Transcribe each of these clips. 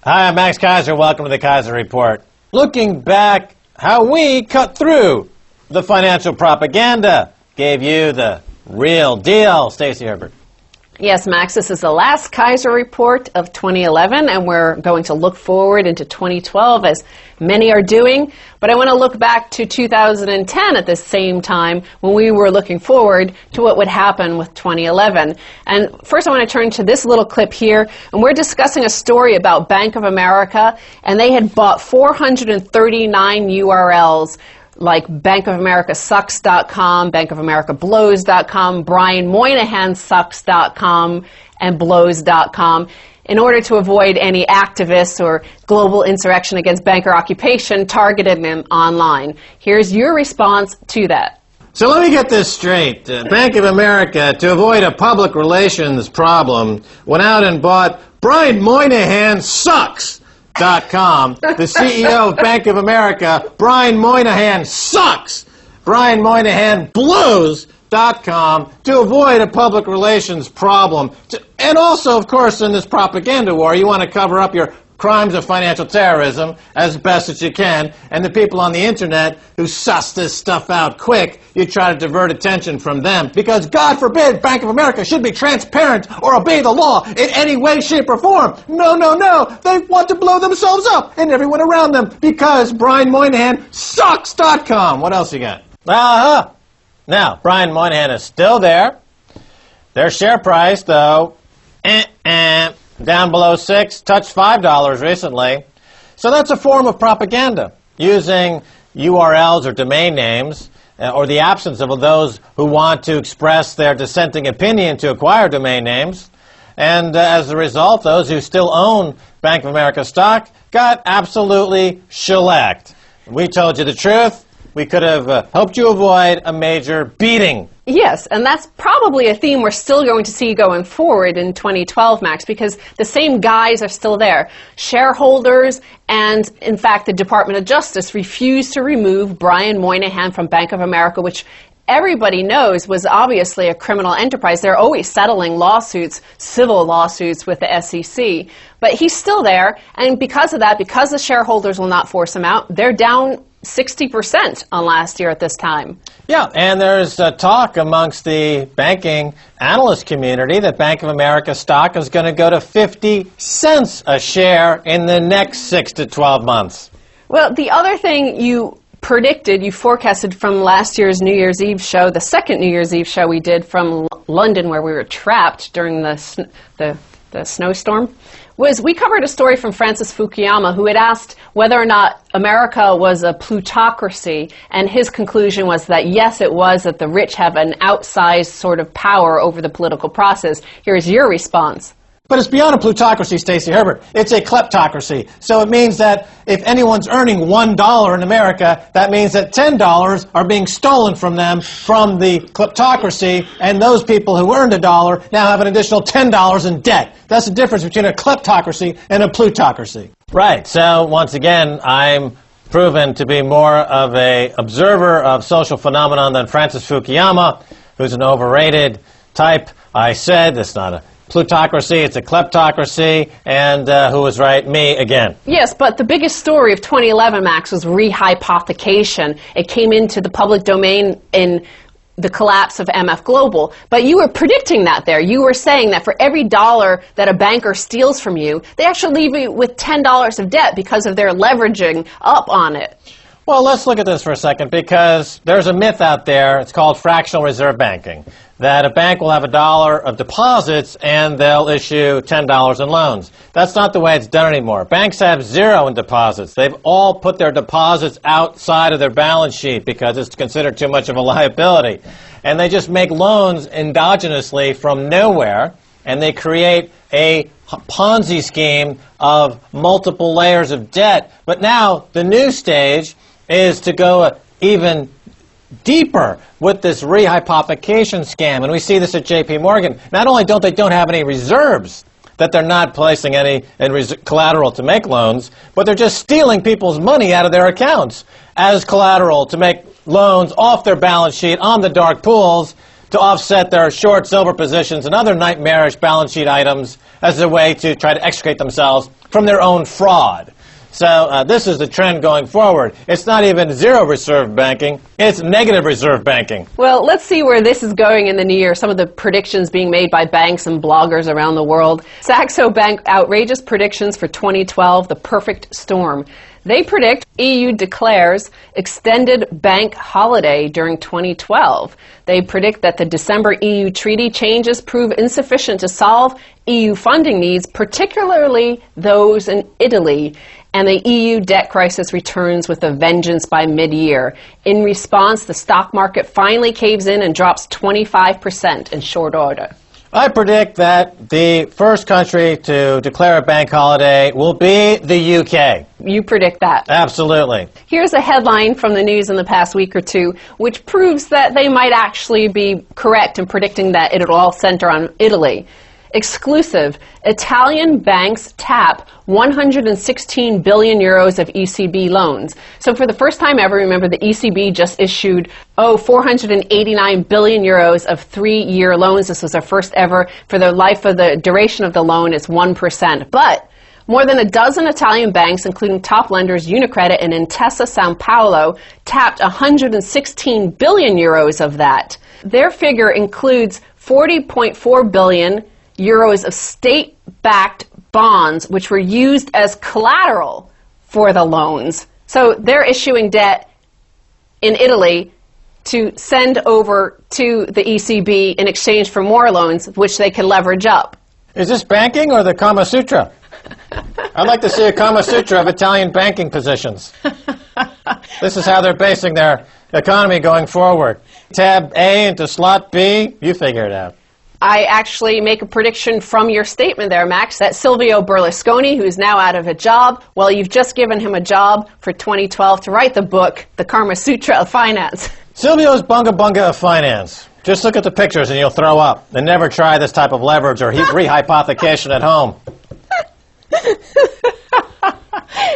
Hi, I'm Max Keiser. Welcome to the Keiser Report. Looking back, how we cut through the financial propaganda, gave you the real deal. Stacy Herbert. Yes, Max, this is the last Keiser Report of 2011, and we're going to look forward into 2012, as many are doing. But I want to look back to 2010 at the same time, when we were looking forward to what would happen with 2011. And first I want to turn to this little clip here, and we're discussing a story about Bank of America, and they had bought 439 URLs, like bankofamerica.sucks.com, bankofamerica.blows.com, brianmoynihansucks.com, and blows.com, in order to avoid any activists or global insurrection against banker occupation targeting them online. Here's your response to that. So let me get this straight. Bank of America, to avoid a public relations problem, went out and bought brianmoynihansucks.com. The CEO of Bank of America, Brian Moynihan, sucks. BrianMoynihanBlows.com, to avoid a public relations problem. And also, of course, in this propaganda war, you want to cover up your crimes of financial terrorism as best as you can, and the people on the internet who suss this stuff out quick, you try to divert attention from them, because God forbid Bank of America should be transparent or obey the law in any way, shape, or form. No, no, no. They want to blow themselves up and everyone around them, because Brian Moynihan sucks.com. What else you got? Now, Brian Moynihan is still there. Their share price, though, down below 6, touched $5 recently. So that's a form of propaganda, using URLs or domain names, or the absence of those who want to express their dissenting opinion to acquire domain names. And as a result, those who still own Bank of America stock got absolutely shellacked. We told you the truth. We could have helped you avoid a major beating. Yes, and that's probably a theme we're still going to see going forward in 2012, Max, because the same guys are still there. Shareholders and, in fact, the Department of Justice refused to remove Brian Moynihan from Bank of America, which everybody knows was obviously a criminal enterprise. They're always settling lawsuits, civil lawsuits with the SEC. But he's still there, and because of that, because the shareholders will not force him out, they're down 60% on last year at this time. Yeah, and there's talk amongst the banking analyst community that Bank of America stock is going to go to 50 cents a share in the next 6 to 12 months. Well, the other thing you predicted, you forecasted from last year's New Year's Eve show, the second New Year's Eve show we did from London, where we were trapped during the snowstorm, was we covered a story from Francis Fukuyama, who had asked whether or not America was a plutocracy, and his conclusion was that yes, it was, that the rich have an outsized sort of power over the political process. Here's your response. But it's beyond a plutocracy, Stacy Herbert. It's a kleptocracy. So it means that if anyone's earning $1 in America, that means that $10 are being stolen from them from the kleptocracy, and those people who earned $1 now have an additional $10 in debt. That's the difference between a kleptocracy and a plutocracy. Right. So once again, I'm proven to be more of an observer of social phenomenon than Francis Fukuyama, who's an overrated type. I said it's not a plutocracy, it's a kleptocracy, and who was right? Me again. Yes, but the biggest story of 2011, Max, was rehypothecation. It came into the public domain in the collapse of MF Global. But you were predicting that there. You were saying that for every dollar that a banker steals from you, they actually leave you with $10 of debt because of their leveraging up on it. Well, let's look at this for a second, because there's a myth out there, it's called fractional reserve banking, that a bank will have $1 of deposits and they'll issue $10 in loans. That's not the way it's done anymore. Banks have zero in deposits. They've all put their deposits outside of their balance sheet because it's considered too much of a liability. And they just make loans endogenously from nowhere, and they create a Ponzi scheme of multiple layers of debt. But now the new stage is to go even deeper with this rehypothecation scam, and we see this at J.P. Morgan. Not only don't they have any reserves, that they're not placing any collateral to make loans, but they're just stealing people's money out of their accounts as collateral to make loans off their balance sheet on the dark pools, to offset their short silver positions and other nightmarish balance sheet items as a way to try to extricate themselves from their own fraud. So this is the trend going forward. It's not even zero reserve banking, it's negative reserve banking. Well, let's see where this is going in the new year. Some of the predictions being made by banks and bloggers around the world. Saxo Bank outrageous predictions for 2012, the perfect storm. They predict EU declares extended bank holiday during 2012. They predict that the December EU treaty changes prove insufficient to solve EU funding needs, particularly those in Italy. And the EU debt crisis returns with a vengeance by mid-year. In response, the stock market finally caves in and drops 25% in short order. I predict that the first country to declare a bank holiday will be the UK. You predict that? Absolutely. Here's a headline from the news in the past week or two, which proves that they might actually be correct in predicting that it'll all center on Italy. Exclusive, Italian banks tap 116 billion euros of ECB loans. So for the first time ever, remember the ECB just issued 489 billion euros of 3-year loans. This was our first ever. For the life of the duration of the loan, it's 1%. But more than a dozen Italian banks, including top lenders Unicredit and Intesa Sanpaolo, tapped 116 billion euros of that. Their figure includes 40.4 billion euros of state-backed bonds, which were used as collateral for the loans. So they're issuing debt in Italy to send over to the ECB in exchange for more loans, which they can leverage up. Is this banking or the Kama Sutra? I'd like to see a Kama Sutra of Italian banking positions. This is how they're basing their economy going forward. Tab A into slot B, you figure it out. I actually make a prediction from your statement there, Max, that Silvio Berlusconi, who's now out of a job, well, you've just given him a job for 2012 to write the book, The Kama Sutra of Finance. Silvio's Bunga Bunga of finance. Just look at the pictures and you'll throw up. And never try this type of leverage or rehypothecation at home.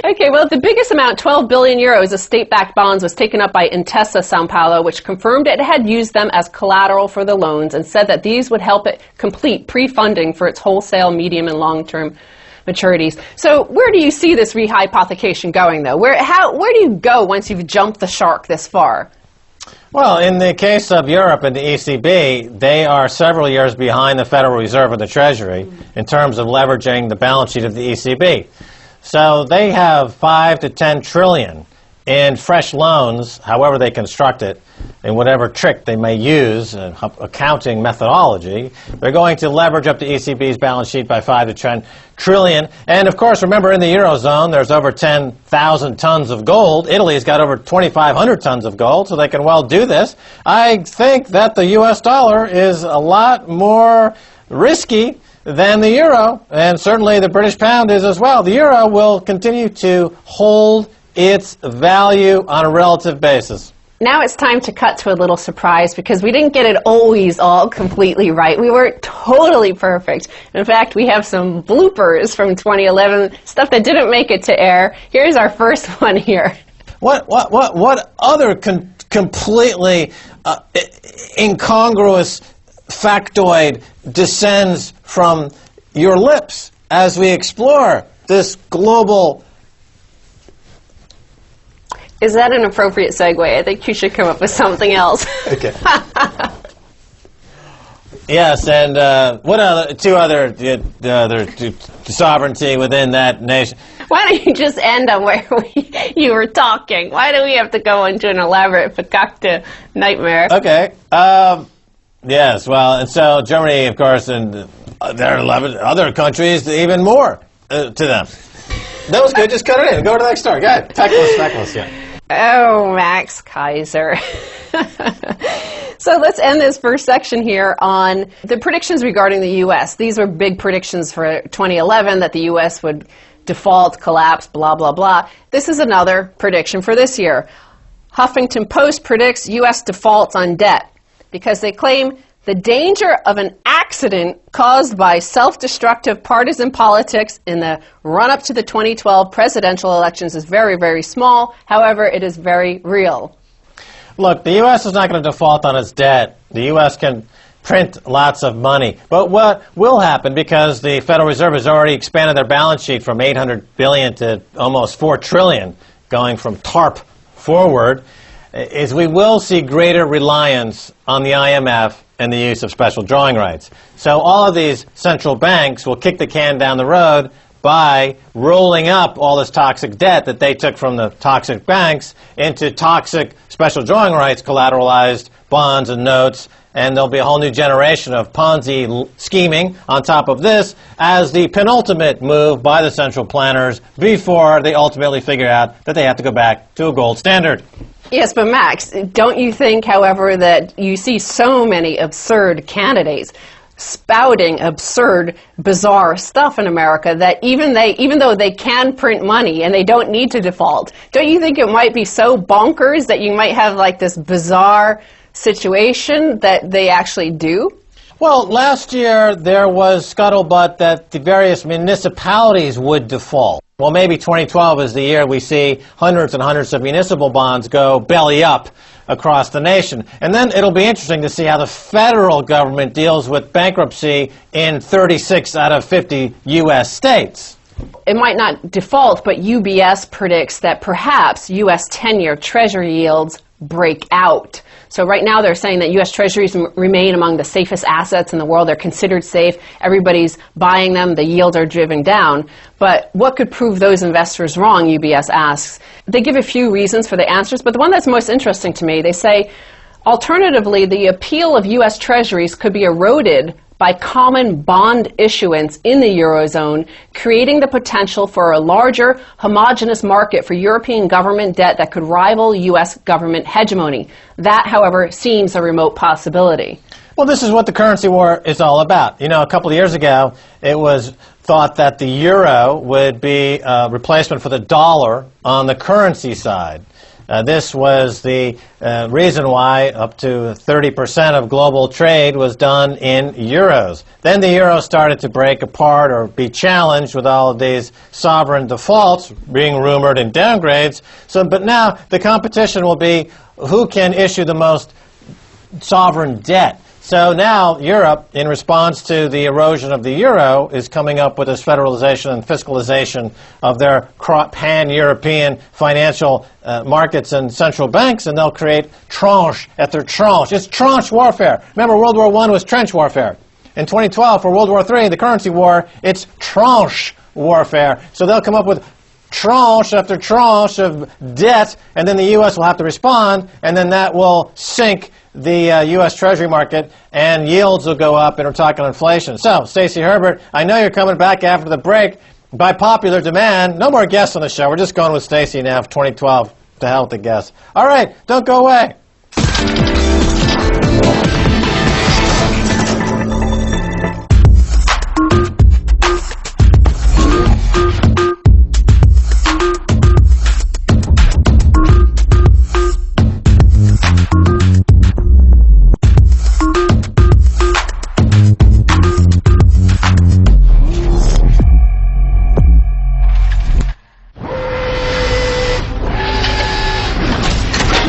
Okay, well, the biggest amount, 12 billion euros of state-backed bonds, was taken up by Intesa Sanpaolo, which confirmed it had used them as collateral for the loans and said that these would help it complete pre-funding for its wholesale, medium, and long-term maturities. So where do you see this rehypothecation going, though? Where do you go once you've jumped the shark this far? Well, in the case of Europe and the ECB, they are several years behind the Federal Reserve and the Treasury in terms of leveraging the balance sheet of the ECB. So they have 5 to 10 trillion in fresh loans, however they construct it, and whatever trick they may use, accounting methodology. They're going to leverage up the ECB's balance sheet by 5 to 10 trillion. And of course, remember, in the Eurozone, there's over 10,000 tons of gold. Italy's got over 2,500 tons of gold, so they can well do this. I think that the U.S. dollar is a lot more risky than the euro, and certainly the British pound is as well. The euro will continue to hold its value on a relative basis. Now it's time to cut to a little surprise because we didn't get it always all completely right. We weren't totally perfect. In fact, we have some bloopers from 2011, stuff that didn't make it to air. Here's our first one here. What other completely incongruous factoid descends from your lips as we explore this global... Is that an appropriate segue? I think you should come up with something else. Okay. Yes, and what other two other sovereignty within that nation? Why don't you just end on where you were talking? Why do we have to go into an elaborate fakakta nightmare? Okay. Yes, well, and so Germany, of course, and there are 11 other countries, even more to them. That was good. Just cut it in. Go to the next story. Go ahead. Tactless, yeah. Oh, Max Keiser. So let's end this first section here on the predictions regarding the U.S. These were big predictions for 2011 that the U.S. would default, collapse, blah, blah, blah. This is another prediction for this year. Huffington Post predicts U.S. defaults on debt because they claim the danger of an accident caused by self-destructive partisan politics in the run-up to the 2012 presidential elections is very, very small. However, it is very real. Look, the U.S. is not going to default on its debt. The U.S. can print lots of money. But what will happen, because the Federal Reserve has already expanded their balance sheet from $800 billion to almost $4 trillion, going from TARP forward, is we will see greater reliance on the IMF and the use of special drawing rights. So all of these central banks will kick the can down the road by rolling up all this toxic debt that they took from the toxic banks into toxic special drawing rights, collateralized bonds and notes, and there'll be a whole new generation of Ponzi scheming on top of this as the penultimate move by the central planners before they ultimately figure out that they have to go back to a gold standard. Yes, but Max, don't you think, however, that you see so many absurd candidates spouting absurd, bizarre stuff in America that even though they can print money and they don't need to default, don't you think it might be so bonkers that you might have like this bizarre situation that they actually do? Well, last year there was scuttlebutt that the various municipalities would default. Well, maybe 2012 is the year we see hundreds and hundreds of municipal bonds go belly up across the nation. And then it'll be interesting to see how the federal government deals with bankruptcy in 36 out of 50 U.S. states. It might not default, but UBS predicts that perhaps U.S. 10-year Treasury yields break out. So right now they're saying that U.S. Treasuries remain among the safest assets in the world. They're considered safe. Everybody's buying them. The yields are driven down. But what could prove those investors wrong, UBS asks? They give a few reasons for the answers, but the one that's most interesting to me, they say, alternatively, the appeal of U.S. Treasuries could be eroded by common bond issuance in the Eurozone, creating the potential for a larger, homogeneous market for European government debt that could rival U.S. government hegemony. That, however, seems a remote possibility. Well, this is what the currency war is all about. You know, a couple of years ago, it was thought that the euro would be a replacement for the dollar on the currency side. This was the reason why up to 30% of global trade was done in euros. Then the euro started to break apart or be challenged with all of these sovereign defaults being rumored and downgrades. But now the competition will be who can issue the most sovereign debt. So now Europe, in response to the erosion of the euro, is coming up with this federalization and fiscalization of their pan-European financial markets and central banks, and they'll create tranche after tranche. It's tranche warfare. Remember, World War I was trench warfare. In 2012, for World War III, the currency war, it's tranche warfare. So they'll come up with tranche after tranche of debt, and then the U.S. will have to respond, and then that will sink the U.S. Treasury market, and yields will go up, and we're talking inflation. So, Stacy Herbert, I know you're coming back after the break. By popular demand, no more guests on the show. We're just going with Stacy now for 2012. To hell with the guests. All right, don't go away.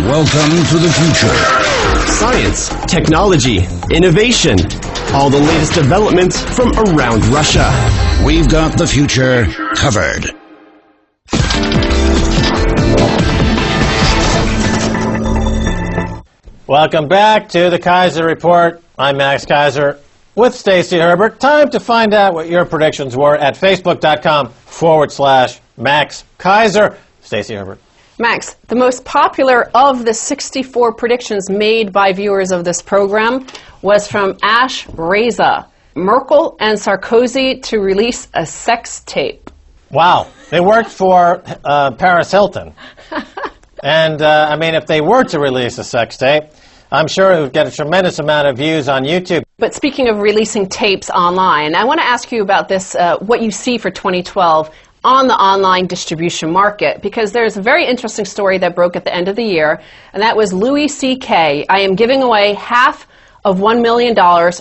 Welcome to the future. Science, technology, innovation, all the latest developments from around Russia. We've got the future covered. Welcome back to the Keiser Report. I'm Max Keiser with Stacy Herbert. Time to find out what your predictions were at facebook.com/Max Keiser. Stacy Herbert. Max, the most popular of the 64 predictions made by viewers of this program was from Ash Reza. Merkel and Sarkozy to release a sex tape. Wow. They worked for Paris Hilton. And, I mean, if they were to release a sex tape, I'm sure it would get a tremendous amount of views on YouTube. But speaking of releasing tapes online, I want to ask you about this, what you see for 2012 on the online distribution market, because there's a very interesting story that broke at the end of the year, and that was Louis C.K. I am giving away half of $1 million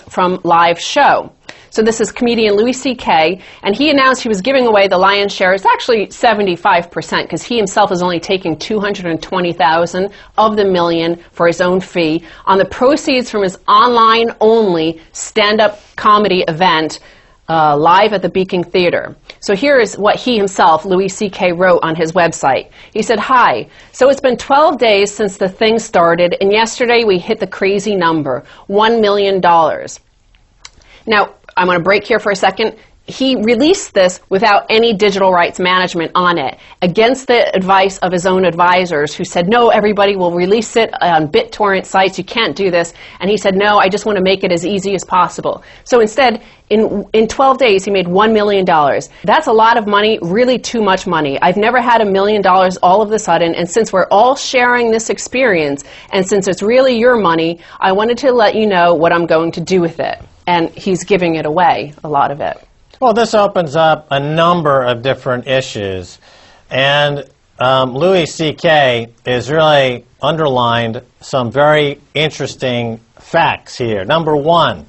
from live show. So this is comedian Louis C.K., and he announced he was giving away the lion's share. It's actually 75% because he himself is only taking $220,000 of the $1 million for his own fee on the proceeds from his online-only stand-up comedy event live at the Beacon Theater. So here is what he himself, Louis C.K., wrote on his website. He said, "Hi, so it's been 12 days since the thing started, and yesterday we hit the crazy number, $1 million. Now, I'm going to break here for a second. He released this without any digital rights management on it, against the advice of his own advisors who said, no, everybody will release it on BitTorrent sites, you can't do this. And he said, no, I just want to make it as easy as possible. So instead, in 12 days, he made $1 million. That's a lot of money, really too much money. I've never had $1 million all of a sudden, and since we're all sharing this experience, and since it's really your money, I wanted to let you know what I'm going to do with it. And he's giving it away, a lot of it. Well, this opens up a number of different issues, and Louis C.K. has really underlined some very interesting facts here. Number one,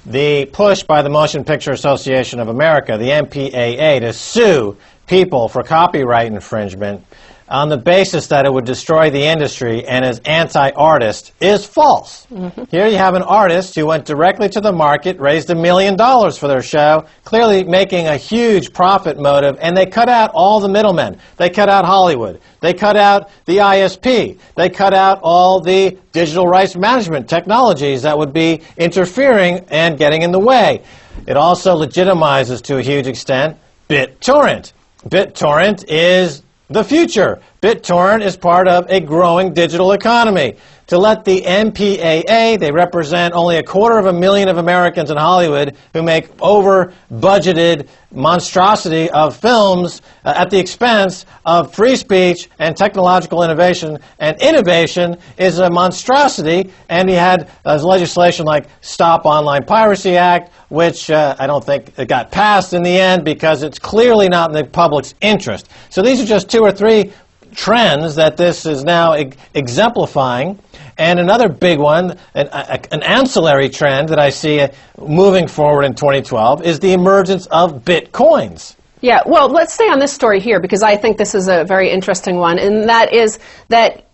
the push by the Motion Picture Association of America, the MPAA, to sue people for copyright infringement on the basis that it would destroy the industry and is anti-artist is false. Here you have an artist who went directly to the market, raised $1 million for their show, clearly making a huge profit motive, and they cut out all the middlemen. They cut out Hollywood. They cut out the ISP. They cut out all the digital rights management technologies that would be interfering and getting in the way. It also legitimizes, to a huge extent, BitTorrent. BitTorrent is the future. BitTorrent is part of a growing digital economy. To let the MPAA, they represent only 250,000 of Americans in Hollywood who make over-budgeted monstrosity of films at the expense of free speech and technological innovation. And innovation is a monstrosity, and he had legislation like Stop Online Piracy Act, which I don't think it got passed in the end because it's clearly not in the public's interest. So these are just 2 or 3 trends that this is now exemplifying. And another big one, an ancillary trend that I see moving forward in 2012 is the emergence of Bitcoins. Yeah, well, let's stay on this story here because I think this is a very interesting one, and that is that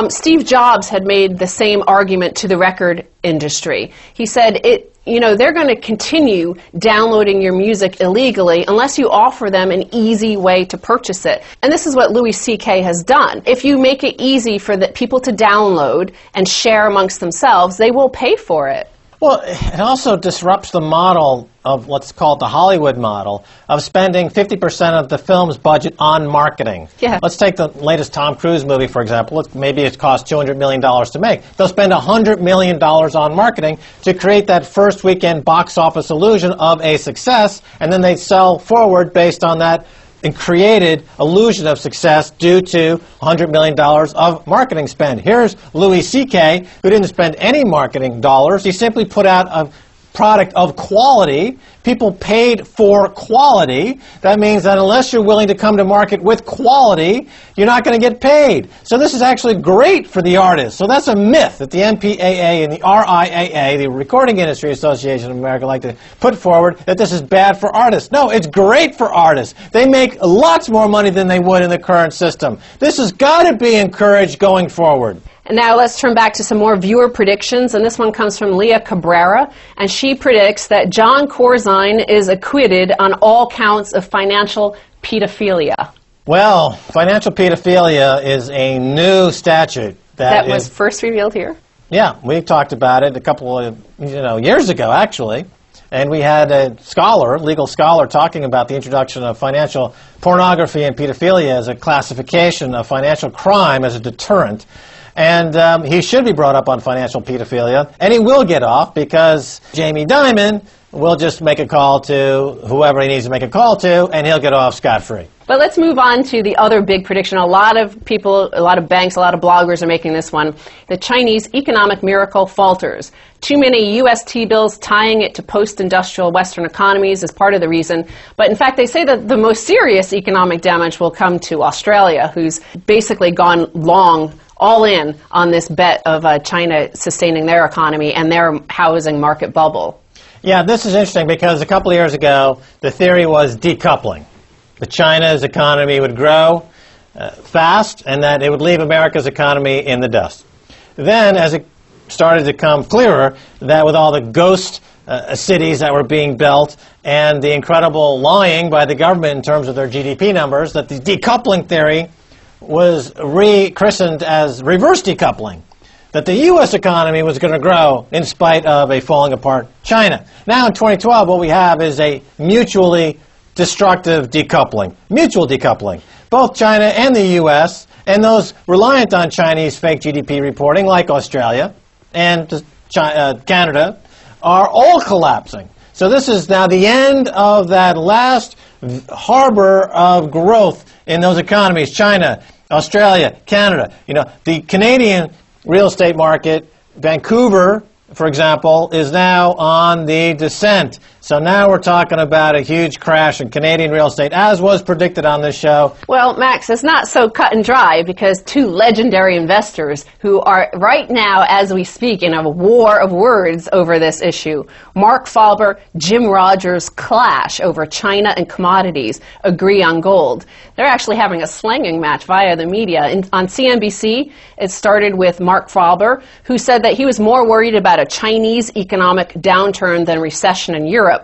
Steve Jobs had made the same argument to the record industry. He said, they're going to continue downloading your music illegally unless you offer them an easy way to purchase it. And this is what Louis C.K. has done. If you make it easy for the people to download and share amongst themselves, they will pay for it. Well, it also disrupts the model of what's called the Hollywood model of spending 50% of the film's budget on marketing. Yeah. Let's take the latest Tom Cruise movie, for example. Maybe it cost $200 million to make. They'll spend $100 million on marketing to create that first weekend box office illusion of a success, and then they sell forward based on that and created illusion of success due to $100 million of marketing spend. Here's Louis C.K., who didn't spend any marketing dollars. He simply put out a product of quality. People paid for quality. That means that unless you're willing to come to market with quality, you're not going to get paid. So this is actually great for the artists. So that's a myth that the MPAA and the RIAA, the Recording Industry Association of America, like to put forward, that this is bad for artists. No, it's great for artists. They make lots more money than they would in the current system. This has got to be encouraged going forward. And now let's turn back to some more viewer predictions, and this one comes from Leah Cabrera, and she predicts that John Corzine is acquitted on all counts of financial pedophilia. Well, financial pedophilia is a new statute that was first revealed here. Yeah, we talked about it a couple of years ago, actually. And we had a scholar, legal scholar, talking about the introduction of financial pornography and pedophilia as a classification of financial crime as a deterrent. And he should be brought up on financial pedophilia, and he will get off because Jamie Dimon will just make a call to whoever he needs to make a call to, and he'll get off scot-free. But let's move on to the other big prediction. A lot of people, a lot of banks, a lot of bloggers are making this one. The Chinese economic miracle falters. Too many U.S. T-bills tying it to post-industrial Western economies is part of the reason. But in fact, they say that the most serious economic damage will come to Australia, who's basically gone long, all in on this bet of China sustaining their economy and their housing market bubble. Yeah, this is interesting because a couple of years ago, the theory was decoupling. That China's economy would grow fast and that it would leave America's economy in the dust. Then, as it started to come clearer that with all the ghost cities that were being built and the incredible lying by the government in terms of their GDP numbers, that the decoupling theory was rechristened as reverse decoupling, that the U.S. economy was going to grow in spite of a falling apart China. Now in 2012, what we have is a mutually destructive decoupling, mutual decoupling. Both China and the U.S. and those reliant on Chinese fake GDP reporting, like Australia and Canada, are all collapsing. So this is now the end of that last harbor of growth in those economies, China, Australia, Canada. You know, the Canadian real estate market, Vancouver, for example, is now on the descent. So now we're talking about a huge crash in Canadian real estate, as was predicted on this show. Well, Max, it's not so cut and dry because two legendary investors who are right now, as we speak, in a war of words over this issue. Marc Faber, Jim Rogers clash over China and commodities, agree on gold. They're actually having a slanging match via the media. On CNBC, it started with Marc Faber, who said that he was more worried about a Chinese economic downturn than recession in Europe.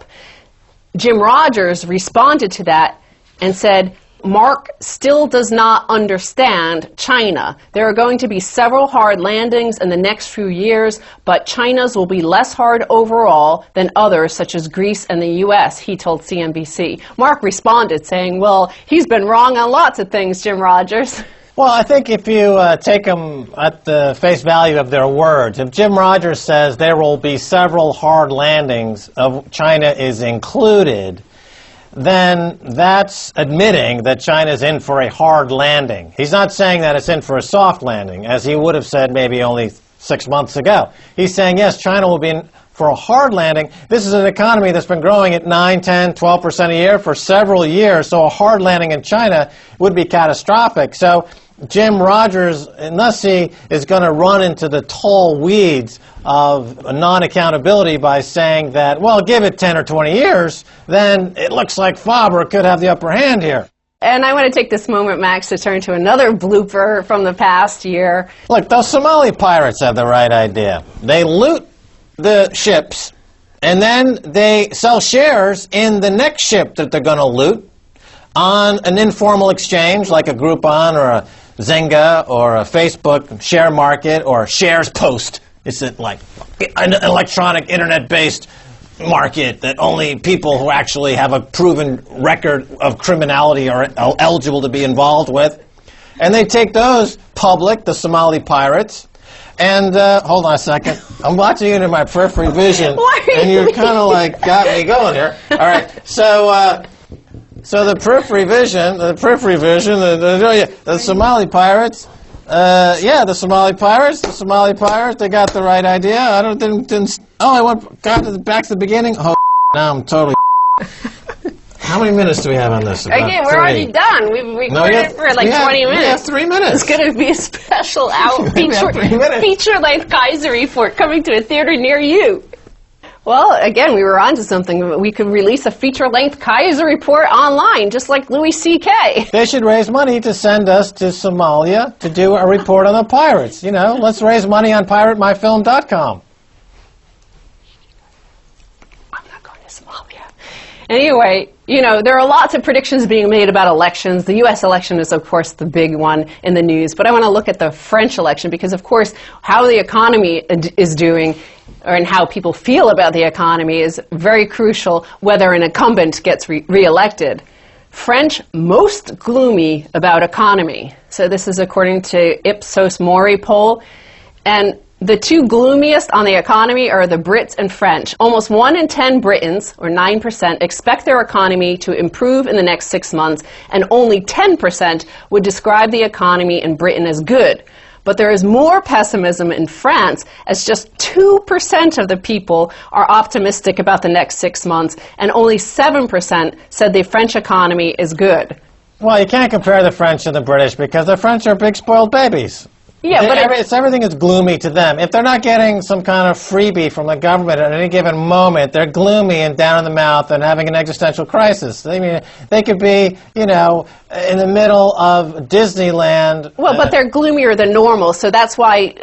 Jim Rogers responded to that and said, Marc still does not understand China. There are going to be several hard landings in the next few years, but China's will be less hard overall than others, such as Greece and the U.S., he told CNBC. Marc responded saying, well, he's been wrong on lots of things, Jim Rogers. Well, I think if you take them at the face value of their words, if Jim Rogers says there will be several hard landings, of China is included, then that's admitting that China's in for a hard landing. He's not saying that it's in for a soft landing, as he would have said maybe only 6 months ago. He's saying, yes, China will be in for a hard landing. This is an economy that's been growing at 9, 10, 12% a year for several years, so a hard landing in China would be catastrophic. So Jim Rogers, unless he is going to run into the tall weeds of non-accountability by saying that, well, give it 10 or 20 years, then it looks like Faber could have the upper hand here. And I want to take this moment, Max, to turn to another blooper from the past year. Look, those Somali pirates have the right idea. They loot the ships, and then they sell shares in the next ship that they're going to loot on an informal exchange like a Groupon or a Zynga or a Facebook share market or Shares Post. It's like an electronic internet-based market that only people who actually have a proven record of criminality are eligible to be involved with. And they take those public, the Somali pirates. And hold on a second. I'm watching it in my periphery vision, and you're kind of like got me going here. All right, so the periphery vision, the Somali pirates, the Somali pirates, they got the right idea. I got back to the beginning. Oh, now I'm totally. How many minutes do we have on this? Okay, we're already done. We've recorded for like 20 minutes. We have 3 minutes. It's going to be a special feature-length Keiser Report coming to a theater near you. Well, again, we were onto something. We could release a feature-length Keiser Report online, just like Louis C.K. They should raise money to send us to Somalia to do a report on the pirates. You know, let's raise money on piratemyfilm.com. I'm not going to Somalia. Anyway, you know, there are lots of predictions being made about elections. The U.S. election is, of course, the big one in the news. But I want to look at the French election because, of course, how the economy is doing and how people feel about the economy is very crucial whether an incumbent gets re-elected. French most gloomy about economy. So this is according to Ipsos Mori poll. And the two gloomiest on the economy are the Brits and French. Almost 1 in 10 Britons, or 9%, expect their economy to improve in the next 6 months, and only 10% would describe the economy in Britain as good. But there is more pessimism in France, as just 2% of the people are optimistic about the next 6 months, and only 7% said the French economy is good. Well, you can't compare the French and the British because the French are big spoiled babies. Yeah, but everything is gloomy to them. If they're not getting some kind of freebie from the government at any given moment, they're gloomy and down in the mouth and having an existential crisis. I mean, they could be, in the middle of Disneyland. Well, but they're gloomier than normal, so that's why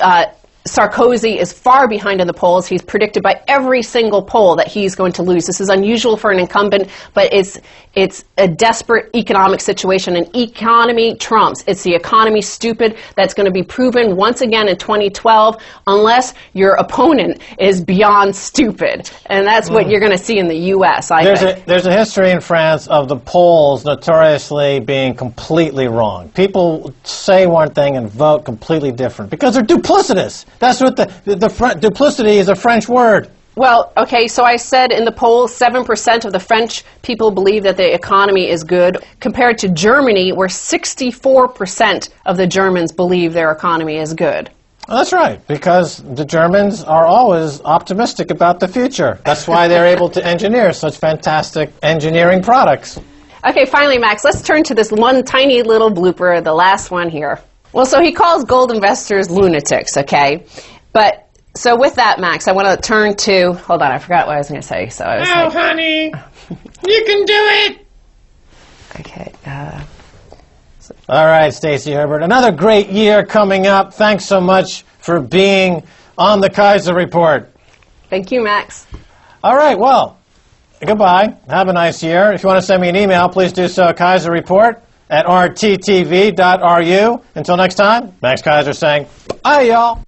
Sarkozy is far behind in the polls. He's predicted by every single poll that he's going to lose. This is unusual for an incumbent, but it's a desperate economic situation. An economy trumps. It's the economy, stupid, that's going to be proven once again in 2012 unless your opponent is beyond stupid. And that's what you're going to see in the U.S., I think. There's a history in France of the polls notoriously being completely wrong. People say one thing and vote completely different because they're duplicitous. That's what duplicity is a French word. Well, okay, so I said in the poll, 7% of the French people believe that the economy is good, compared to Germany, where 64% of the Germans believe their economy is good. Well, that's right, because the Germans are always optimistic about the future. That's why they're able to engineer such fantastic engineering products. Okay, finally, Max, let's turn to this one tiny little blooper, the last one here. Well, so he calls gold investors lunatics, okay? But, so with that, Max, I want to turn to, hold on, I forgot what I was going to say. So I was honey, you can do it! Okay. All right, Stacy Herbert, another great year coming up. Thanks so much for being on the Keiser Report. Thank you, Max. All right, well, goodbye. Have a nice year. If you want to send me an email, please do so at keiserreport@rttv.ru. Until next time, Max Keiser saying, bye, y'all.